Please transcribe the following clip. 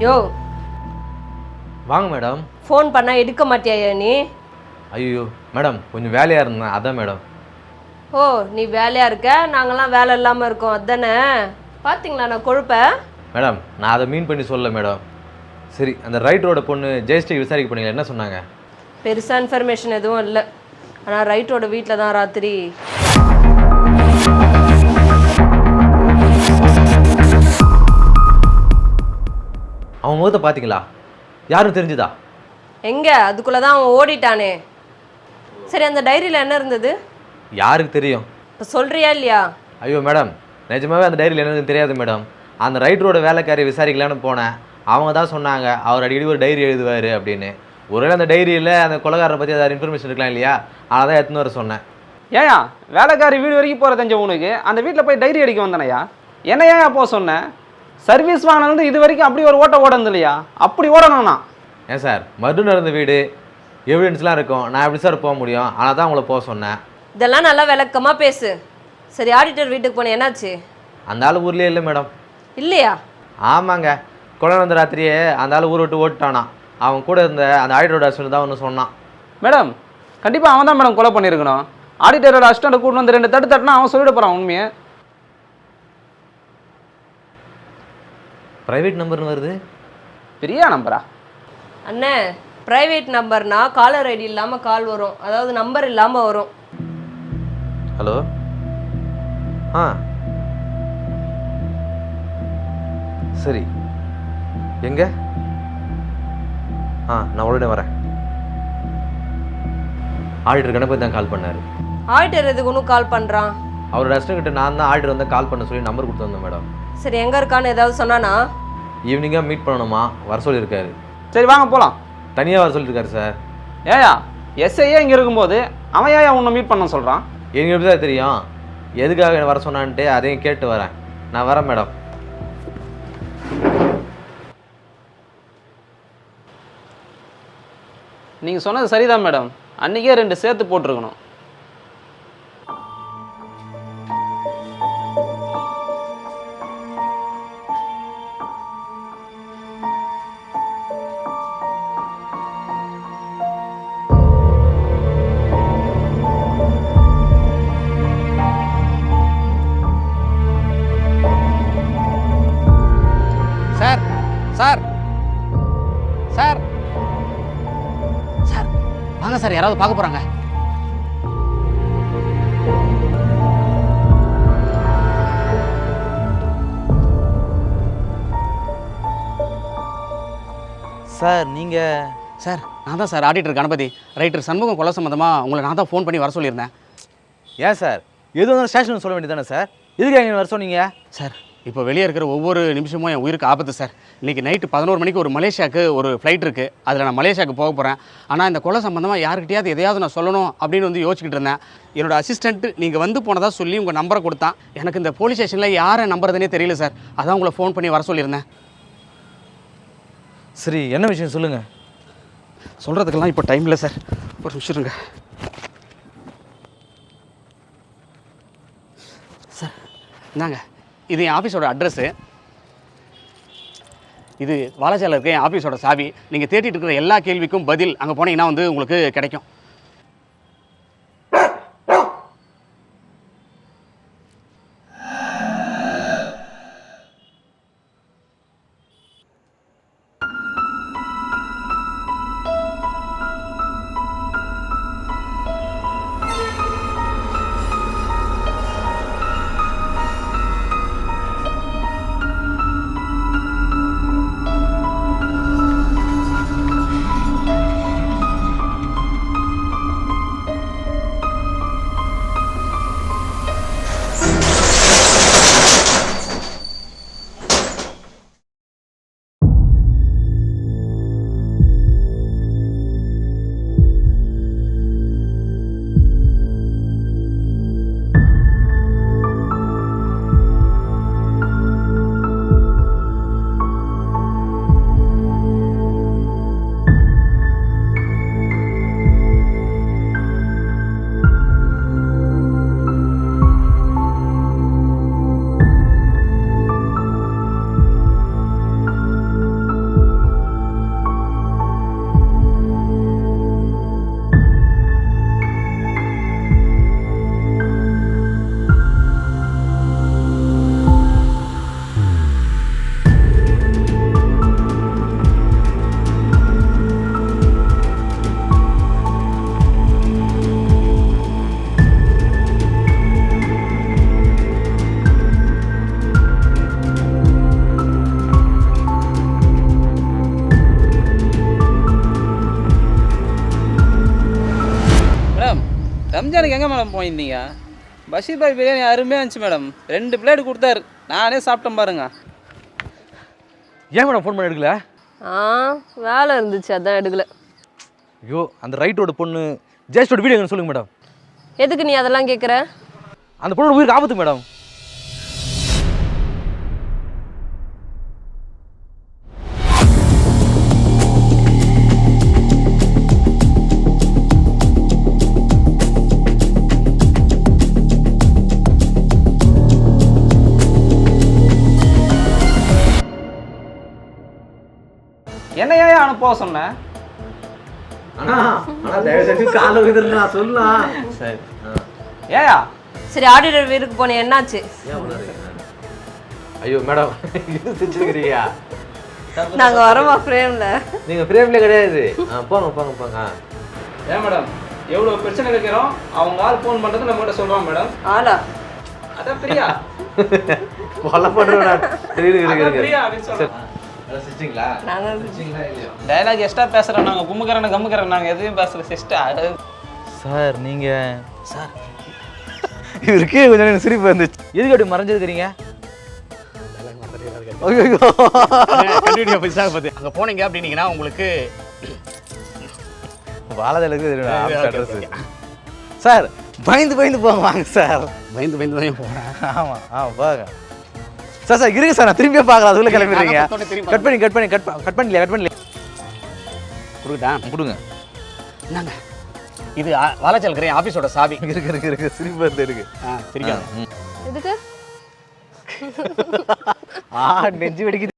யோ வாங்க madam. Phone பண்ணால் எடுக்க மாட்டியா நீ? ஐயோ மேடம், கொஞ்சம் வேலையாக இருந்தேன் அதான் மேடம். ஓ, நீ வேலையாக இருக்க, நாங்கள்லாம் வேலை இல்லாமல் இருக்கோம் அதானே? பார்த்தீங்களா நான் கொழுப்ப? மேடம் நான் அதை மீன் பண்ணி சொல்லல மேடம். சரி, அந்த ரைட்டரோட பொண்ணு ஜெயஸ்ரீ விசாரிக்க போனீங்களா, என்ன சொன்னாங்க? பெருசாக இன்ஃபர்மேஷன் எதுவும் இல்லை. ஆனால் ரைட்டோட வீட்டில் தான் ராத்திரி. அவன் முகத்தை பார்த்தீங்களா? யாரும் தெரிஞ்சுதா? எங்கே? அதுக்குள்ளே தான் அவன் ஓடிட்டானே. சரி, அந்த டைரியில் என்ன இருந்தது? யாருக்கு தெரியும்? இப்போ சொல்கிறியா இல்லையா? ஐயோ மேடம், நிஜமாவே அந்த டைரியில் என்னன்னு தெரியாது மேடம். அந்த ரைட்டரோட வேலைக்காரியை விசாரிக்கலான்னு போனேன். அவங்க தான் சொன்னாங்க அவர் அடிக்கடி ஒரு டைரி எழுதுவார் அப்படின்னு. ஒருவேளை அந்த டைரியில் அந்த கொலைகாரரை பற்றி ஏதாவது இன்ஃபர்மேஷன் இருக்கலாம் இல்லையா? அதை தான் எடுத்துன்னு வர சொன்னேன். ஏயா வேலைக்காரி வீடு வரைக்கும் போகிற தெரிஞ்ச உனக்கு அந்த வீட்டில் போய் டைரி அடிக்க வந்தானையா? என்ன ஏன் போக சொன்னேன்? சர்வீஸ் வாங்கினது இது வரைக்கும் அப்படி ஒரு ஓடந்து இல்லையா? அப்படி ஓடணும்னா ஏன் சார், மறு நடந்த வீடு எவிடன்ஸ்லாம் இருக்கும், நான் எப்படி சார் போக முடியும்? ஆனால் தான் உங்களை போக சொன்னேன். இதெல்லாம் நல்லா விளக்கமாக பேசு. சரி, ஆடிட்டர் வீட்டுக்கு போனேன், என்னாச்சு? அந்த ஆள் ஊர்லேயே இல்லை மேடம். இல்லையா? ஆமாங்க, கொலை நடந்த ராத்திரியே அந்த ஆள் ஊரை விட்டு ஓட்டுட்டானா. அவன் கூட இருந்த அந்த ஆடிட்டரோட அசிஸ்டன்ட் தான் ஒன்று சொன்னான். மேடம் கண்டிப்பாக அவன் தான் மேடம் கொலை பண்ணியிருக்கணும். ஆடிட்டரோட அசிஸ்டண்ட்டை கூட்டு வந்து 2 தட்டு தட்டுனா அவன் சொல்லிட போகிறான் உண்மையை. ப்ரைவேட் நம்பர்னு வருது. பெரிய நம்பரா? அண்ணே, ப்ரைவேட் நம்பர்னா காலர் ஐடி இல்லாமல் கால் வரும், அதாவது நம்பர் இல்லாமல் வரும். ஹலோ. சரி, எங்க? நான் உடனே வரேன். ஆடிட்டர் கணபதி தான் கால் பண்ணார். ஆடிட்டர் எதுக்கு ஒன்றும் கால் பண்ணுறான்? அவரோட அசிஸ்டன்ட் நான் தான் ஆடிட்டர் வந்து கால் பண்ண சொல்லி நம்பர் கொடுத்து வந்தேன் மேடம். சரி, எங்கே இருக்கான்னு ஏதாவது சொன்னானா? ஈவினிங்காக மீட் பண்ணணுமா, வர சொல்லியிருக்காரு. சரி வாங்க போகலாம். தனியாக வர சொல்லியிருக்காரு சார். ஏயா எஸ்ஐயே இங்கே இருக்கும்போது அவன் ஏன் உன்னை மீட் பண்ண சொல்கிறான்? எனக்கு எப்படி தான் தெரியும் எதுக்காக வர சொன்னான்ட்டு, அதையும் கேட்டு வரேன். நான் வரேன் மேடம். நீங்கள் சொன்னது சரிதான் மேடம், அன்றைக்கே 2 சேர்த்து போட்டிருக்கணும். சார் சார் சார் சார் வாங்க சார், யாராவது பார்க்க போகிறாங்க. சார் நீங்கள்? சார் நான் தான் sir auditor Ganapathi. Writer Shanmugam கொலை சம்மந்தமாக உங்களை நான் தான் ஃபோன் பண்ணி வர சொல்லியிருந்தேன். ஏன் சார், எது வந்தாலும் ஸ்டேஷனுக்கு சொல்ல வேண்டியதானே சார்? எதுக்கு எங்கே வர சொன்னீங்க? சார் இப்போ வெளியே இருக்கிற ஒவ்வொரு நிமிஷமும் என் உயிருக்கு ஆபத்து சார். இன்றைக்கி நைட்டு 11 மணிக்கு ஒரு மலேசியாவுக்கு ஒரு ஃப்ளைட் இருக்குது, அதில் நான் மலேசியாவுக்கு போக போகிறேன். ஆனால் இந்த கொலை சம்மந்தமாக யாருக்கிட்டையாவது எதையாவது நான் சொல்லணும் அப்படின்னு வந்து யோசிச்சுக்கிட்டு இருந்தேன். என்னோட அசிஸ்டண்ட்டு நீங்கள் வந்து போனதாக சொல்லி உங்கள் நம்பரை கொடுத்தான். எனக்கு இந்த போலீஸ் ஸ்டேஷனில் யாரை நம்புறதுனே தெரியல சார், அதான் உங்களை ஃபோன் பண்ணி வர சொல்லியிருந்தேன். சரி, என்ன விஷயம் சொல்லுங்கள். சொல்கிறதுக்கெல்லாம் இப்போ டைம் இல்லை சார், ஒரு நிமிஷம் இருங்க சார். இந்தாங்க, இது என் ஆஃபீஸோட அட்ரஸ்ஸு. இது வாலாஜாவில் இருக்க என் ஆஃபீஸோட சாவி. நீங்கள் தேடிட்டு இருக்கிற எல்லா கேள்விக்கும் பதில் அங்கே போனீங்கன்னா வந்து உங்களுக்கு கிடைக்கும். ரம்ஜானுக்கு எங்கே மேடம் போயிருந்தீங்க? பஷீர் பாய் பிரியாணி அருமையாக இருந்துச்சு மேடம். 2 பிளேட் கொடுத்தாரு, நானே சாப்பிட்டேன் பாருங்க. ஏன் மேடம் ஃபோன் பண்ண எடுக்கல? வேலை இருந்துச்சு அதான் எடுக்கல. ஐயோ, அந்த ரைட்டோட பொண்ணு ஜெயஸ்டோட வீடியோ எங்கன்னு சொல்லுங்க மேடம். எதுக்கு நீ அதெல்லாம் கேட்குற? அந்த பொண்ணோட உயிருக்கு ஆபத்து மேடம். என்னையா அனுப்ப சொன்னேன்? தயவு செஞ்சு கால விதில் நான் சொல்லலாம். சரி. ஏயா? சரி, ஆடிட்டர் வீட்டுக்கு போனேன், என்னாச்சு? ஐயோ மேடம், இது செஞ்சுக்கிறீங்க. நாங்கள் வரோமா ஃப்ரேமில்? நீங்கள் ஃப்ரேம்லேயே கிடையாது. போங்க போங்க போங்க. ஏன் மேடம், எவ்வளோ பிரச்சனை வைக்கிறோம், அவங்க ஆள் ஃபோன் பண்ணுறது நம்மகிட்ட சொல்கிறோம் மேடம். ஆளா? அதான் பிரியா. கொலை பண்ணுறேன். பிரியா அப்படின்னு சொல்கிறேன். டைலாக் எக்ஸ்ட்ரா பேசுகிறோம் நாங்கள். கும்முக்கிறேன் கம்முக்கிறேன், நாங்கள் எதுவும் பேசல சிஸ்டர். சார் நீங்கள் சார் இவருக்கே கொஞ்சம் எனக்கு சிரிப்பு வந்துச்சு. எதுக்கு அப்படி மறைஞ்சிருக்கிறீங்க? அங்கே போனீங்க அப்படின்னீங்கன்னா உங்களுக்கு வாழதலுக்கு தெரியும் சார். பயந்து பயந்து போங்க வாங்க சார். பயந்து பயந்து தான் போகிறேன். ஆமாம் போங்க சார். சார் இருக்கு சார், நான் திரும்பியே பார்க்கலாம். அதுக்குள்ளே கிளம்பிடுறீங்க. கட் பண்ணலையா? கொடுக்கட்டா? கொடுங்க. என்னங்க இது? வாலாச்சல் இருக்கிறேன் ஆஃபீஸோட சாவி. இருக்கு சிரிப்பு வந்து இருக்கு. எதுக்கு? நெஞ்சு வெடிக்குது.